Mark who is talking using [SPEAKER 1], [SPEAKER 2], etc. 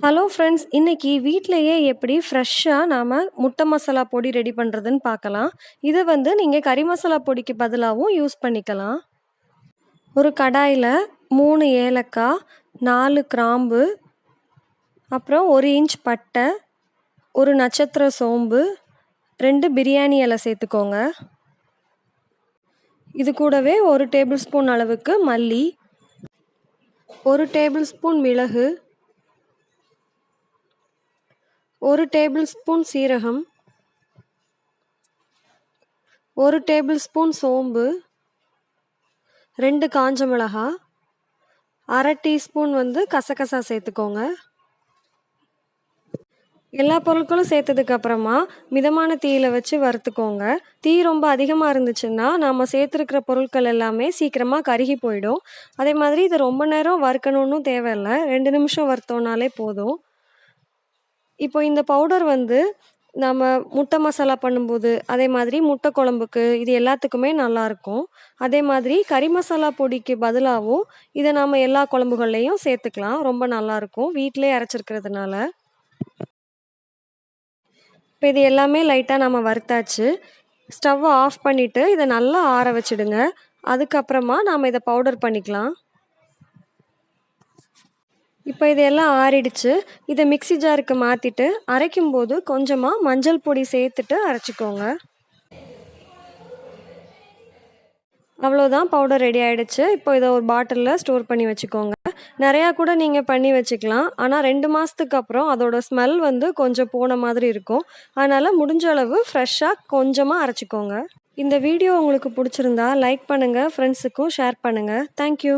[SPEAKER 1] Hello friends, இன்னைக்கு வீட்லயே எப்படி ஃப்ரெஷ்ஷா நாம முட்டை மசாலா பொடி ரெடி பண்றதுன்னு பார்க்கலாம். இத வந்து நீங்க கறி மசாலா பொடிக்கு பதிலாவும் யூஸ் பண்ணிக்கலாம். ஒரு கடாயில 3 ஏலக்காய், 4 கிராம்பு, அப்புறம் 1 இன்ச் பட்டை, 1 நட்சத்திர சோம்பு, 2 பிரியாணி இலை சேர்த்துக்கோங்க. இது கூடவே 1 டேபிள் ஸ்பூன் அளவுக்கு மல்லி, 1 டேபிள் ஸ்பூன் மிளகு, 1 டேபிள் ஸ்பூன் சீரகம், 1 டேபிள் ஸ்பூன் சோம்பு, 2 காஞ்ச மிளகாய், 1/2 டீஸ்பூன் வந்து கசகசா சேர்த்துக்கோங்க. எல்லா பொருட்களும் சேர்த்ததுக்கு அப்புறமா மிதமான தீயில வச்சு வறுத்துக்கோங்க. தீ ரொம்ப அதிகமாக இருந்துச்சுன்னா நாம் சேர்த்துருக்கிற பொருட்கள் எல்லாமே சீக்கிரமாக கருகி போயிடும். அதே மாதிரி இது ரொம்ப நேரம் வறுக்கணும்னு தேவையில்லை, 2 நிமிஷம் வறுத்தோம்னாலே போதும். இப்போ இந்த பவுடர் வந்து நம்ம முட்டை மசாலா பண்ணும்போது, அதே மாதிரி முட்டை குழம்புக்கு இது எல்லாத்துக்குமே நல்லாயிருக்கும். அதே மாதிரி கறி மசாலா பொடிக்கு பதிலாகவும் இதை நாம் எல்லா குழம்புகள்லையும் சேர்த்துக்கலாம். ரொம்ப நல்லாயிருக்கும் வீட்டிலே அரைச்சிருக்கிறதுனால. இப்போ இது எல்லாமே லைட்டாக நம்ம வறுத்தாச்சு. ஸ்டவ்வை ஆஃப் பண்ணிவிட்டு இதை நல்லா ஆற வச்சுடுங்க. அதுக்கப்புறமா நாம் இதை பவுடர் பண்ணிக்கலாம். இப்போ இதெல்லாம் ஆறிடுச்சு. இதை மிக்ஸி ஜாருக்கு மாற்றிட்டு அரைக்கும்போது கொஞ்சமாக மஞ்சள் பொடி சேர்த்துட்டு அரைச்சிக்கோங்க. அவ்வளோதான், பவுடர் ரெடி ஆகிடுச்சு. இப்போ இதை ஒரு பாட்டிலில் ஸ்டோர் பண்ணி வச்சுக்கோங்க. நிறையா கூட நீங்கள் பண்ணி வச்சுக்கலாம். ஆனால் 2 மாதத்துக்கு அப்புறம் அதோட ஸ்மெல் வந்து கொஞ்சம் போன மாதிரி இருக்கும். அதனால் முடிஞ்ச அளவு ஃப்ரெஷ்ஷாக கொஞ்சமாக அரைச்சிக்கோங்க. இந்த வீடியோ உங்களுக்கு பிடிச்சிருந்தா லைக் பண்ணுங்கள், ஃப்ரெண்ட்ஸுக்கும் ஷேர் பண்ணுங்கள். தேங்க்யூ.